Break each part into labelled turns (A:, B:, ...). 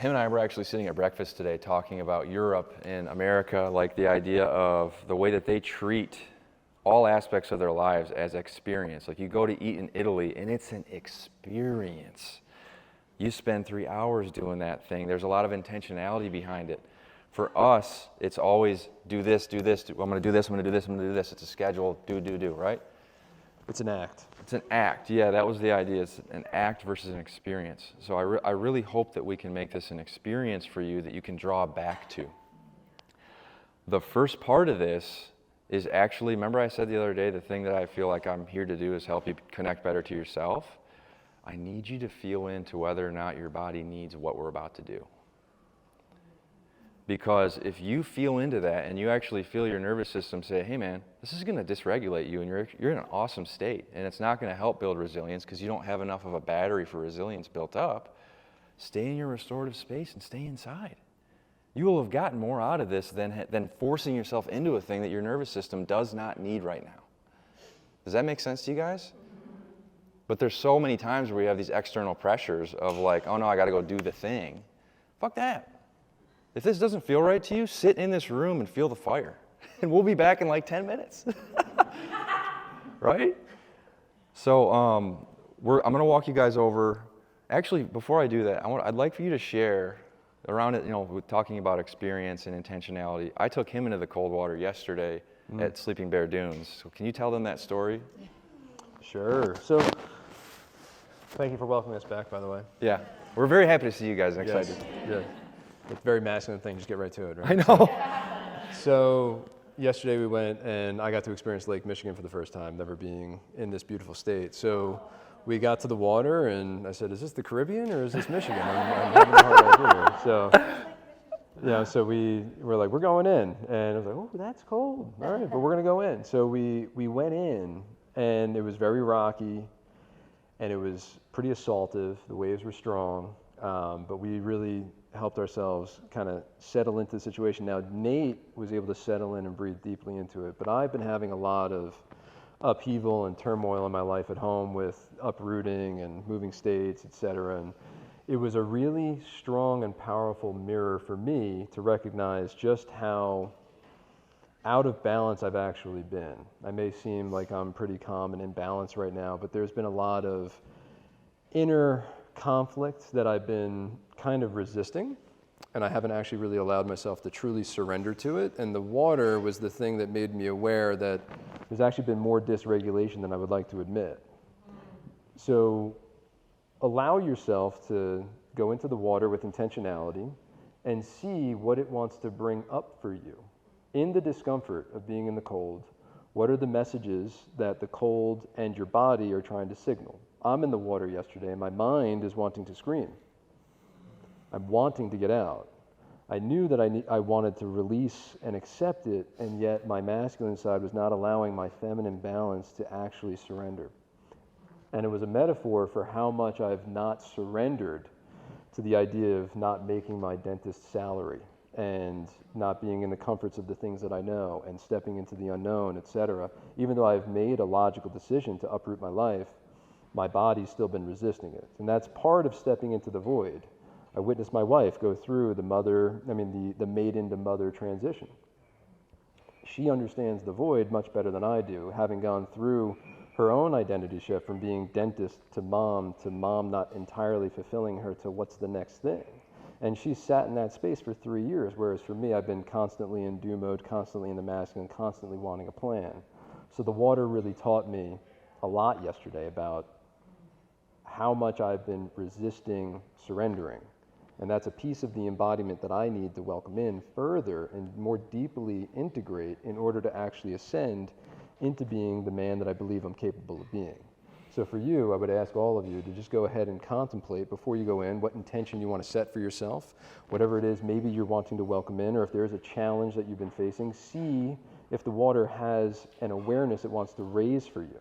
A: him and I were actually sitting at breakfast today talking about Europe and America, like the idea of the way that they treat all aspects of their lives as experience. Like you go to eat in Italy and it's an experience. You spend 3 hours doing that thing. There's a lot of intentionality behind it. For us, it's always do this, I'm going to do this, I'm going to do this, I'm going to do this. It's a schedule, do, right?
B: It's an act.
A: It's an act. Yeah, that was the idea. It's an act versus an experience. So I really hope that we can make this an experience for you that you can draw back to. The first part of this is actually, remember I said the other day, the thing that I feel like I'm here to do is help you connect better to yourself. I need you to feel into whether or not your body needs what we're about to do. Because if you feel into that and you actually feel your nervous system say, hey man, this is going to dysregulate you and you're in an awesome state and it's not going to help build resilience because you don't have enough of a battery for resilience built up, stay in your restorative space and stay inside. You will have gotten more out of this than forcing yourself into a thing that your nervous system does not need right now. Does that make sense to you guys? But there's so many times where we have these external pressures of like, oh no, I got to go do the thing. Fuck that. If this doesn't feel right to you, sit in this room and feel the fire. And we'll be back in like 10 minutes. Right? So I'm going to walk you guys over. Actually, before I do that, I'd like for you to share around it, with talking about experience and intentionality. I took him into the cold water yesterday at Sleeping Bear Dunes. So can you tell them that story?
B: Sure. So thank you for welcoming us back, by the way.
A: Yeah. We're very happy to see you guys and excited.
B: Yes. It's a very masculine thing. Just get right to it, right?
A: I know.
B: So yesterday we went and I got to experience Lake Michigan for the first time, never being in this beautiful state. So we got to the water and I said, is this the Caribbean or is this Michigan? I'm having a hard idea. So we were like, we're going in. And I was like, oh, that's cold. All right, but we're going to go in. So we went in and it was very rocky and it was pretty assaultive. The waves were strong, but we really helped ourselves kind of settle into the situation. Now, Nate was able to settle in and breathe deeply into it, but I've been having a lot of upheaval and turmoil in my life at home with uprooting and moving states, et cetera. And it was a really strong and powerful mirror for me to recognize just how out of balance I've actually been. I may seem like I'm pretty calm and in balance right now, but there's been a lot of inner conflict that I've been kind of resisting, and I haven't actually really allowed myself to truly surrender to it. And the water was the thing that made me aware that there's actually been more dysregulation than I would like to admit. So allow yourself to go into the water with intentionality and see what it wants to bring up for you. In the discomfort of being in the cold, what are the messages that the cold and your body are trying to signal? I'm in the water yesterday and my mind is wanting to scream. I'm wanting to get out. I knew that I wanted to release and accept it, and yet my masculine side was not allowing my feminine balance to actually surrender. And it was a metaphor for how much I've not surrendered to the idea of not making my dentist's salary and not being in the comforts of the things that I know and stepping into the unknown, et cetera. Even though I've made a logical decision to uproot my life, my body's still been resisting it. And that's part of stepping into the void. I witnessed my wife go through the maiden to mother transition. She understands the void much better than I do, having gone through her own identity shift from being dentist to mom not entirely fulfilling her to what's the next thing. And she sat in that space for 3 years, whereas for me, I've been constantly in do mode, constantly in the masculine, constantly wanting a plan. So the water really taught me a lot yesterday about how much I've been resisting surrendering. And that's a piece of the embodiment that I need to welcome in further and more deeply integrate in order to actually ascend into being the man that I believe I'm capable of being. So for you, I would ask all of you to just go ahead and contemplate before you go in what intention you want to set for yourself, whatever it is maybe you're wanting to welcome in, or if there's a challenge that you've been facing, see if the water has an awareness it wants to raise for you.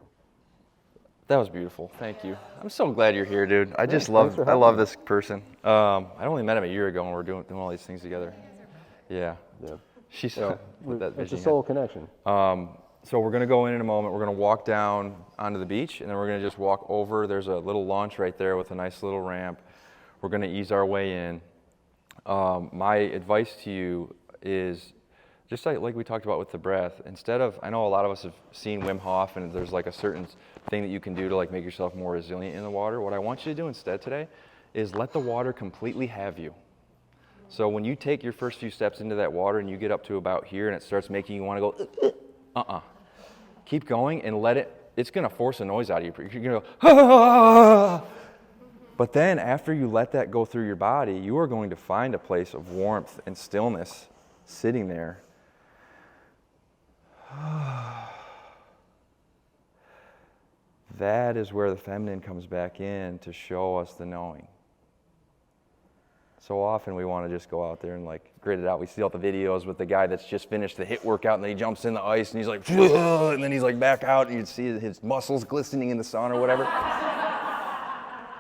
A: That was beautiful. Thank you. I'm so glad you're here, dude. I love this person. I only met him a year ago and we're doing all these things together. Yeah. She's
B: it's a soul connection.
A: So we're going to go in a moment. We're going to walk down onto the beach and then we're going to just walk over. There's a little launch right there with a nice little ramp. We're going to ease our way in. My advice to you is just like we talked about with the breath, instead of, I know a lot of us have seen Wim Hof and there's like a certain thing that you can do to like make yourself more resilient in the water. What I want you to do instead today is let the water completely have you. So when you take your first few steps into that water and you get up to about here and it starts making you want to go, keep going and let it, it's going to force a noise out of you. You're going to go, ah! But then after you let that go through your body, you are going to find a place of warmth and stillness sitting there. That is where the feminine comes back in to show us the knowing. So often we want to just go out there and like grit it out. We see all the videos with the guy that's just finished the HIIT workout and then he jumps in the ice and he's like, and then he's like back out and you see his muscles glistening in the sun or whatever.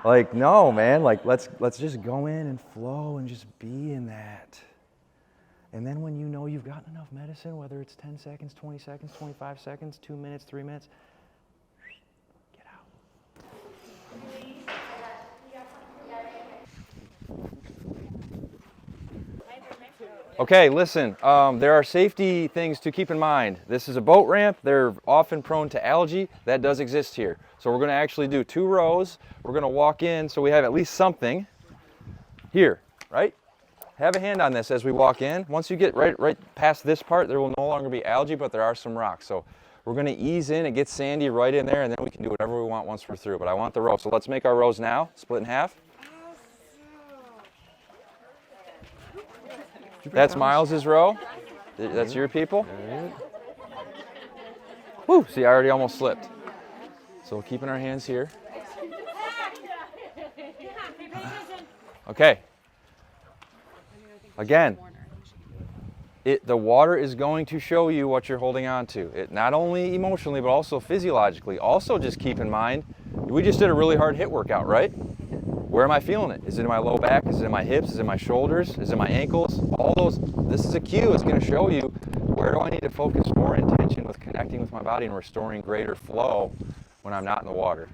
A: Like, no, man, like let's just go in and flow and just be in that. And then when you know you've gotten enough medicine, whether it's 10 seconds, 20 seconds, 25 seconds, 2 minutes, 3 minutes, get out. Okay, listen, there are safety things to keep in mind. This is a boat ramp. They're often prone to algae. That does exist here. So we're going to actually do 2 rows. We're going to walk in so we have at least something here, right? Have a hand on this as we walk in. Once you get right past this part, there will no longer be algae, but there are some rocks. So we're going to ease in. It gets sandy right in there, and then we can do whatever we want once we're through. But I want the row. So let's make our rows now, split in half. That's Miles's row. That's your people. Woo, see, I already almost slipped. So we're keeping our hands here. Okay. Again, the water is going to show you what you're holding on to. It not only emotionally, but also physiologically. Also, just keep in mind, we just did a really hard HIIT workout, right? Where am I feeling it? Is it in my low back? Is it in my hips? Is it in my shoulders? Is it in my ankles? All those, this is a cue. It's going to show you where do I need to focus more intention with connecting with my body and restoring greater flow when I'm not in the water.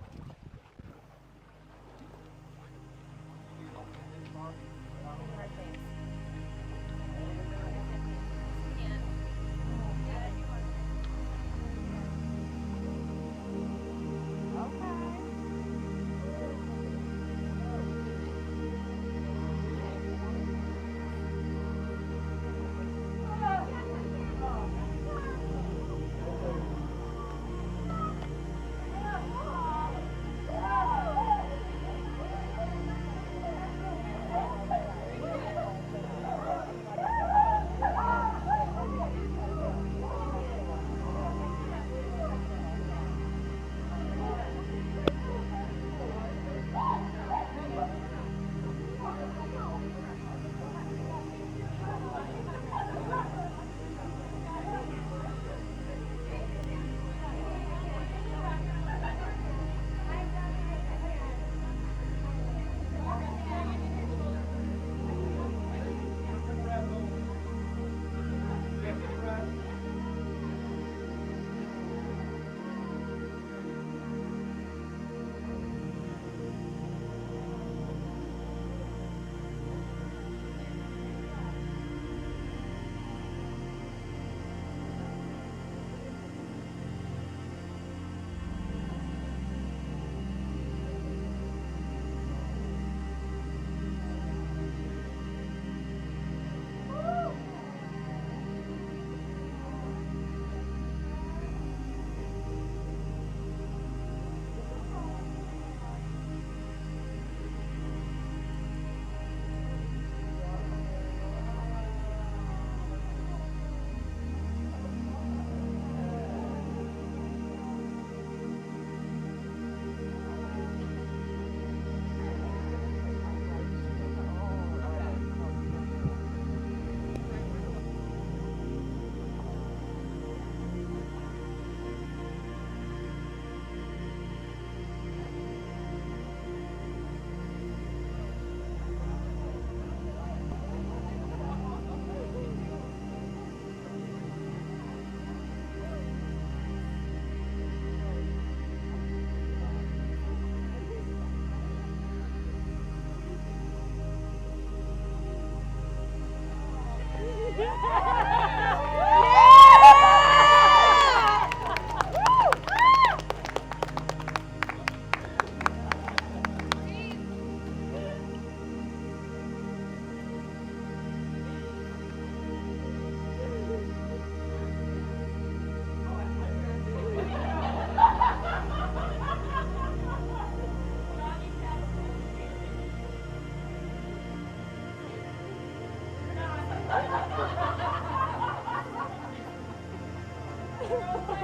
C: Ha ha ha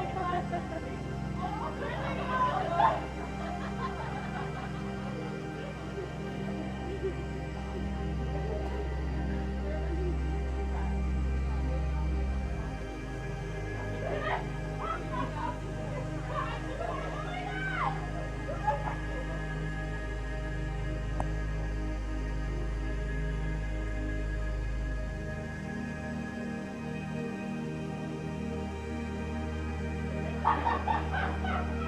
C: ha ha!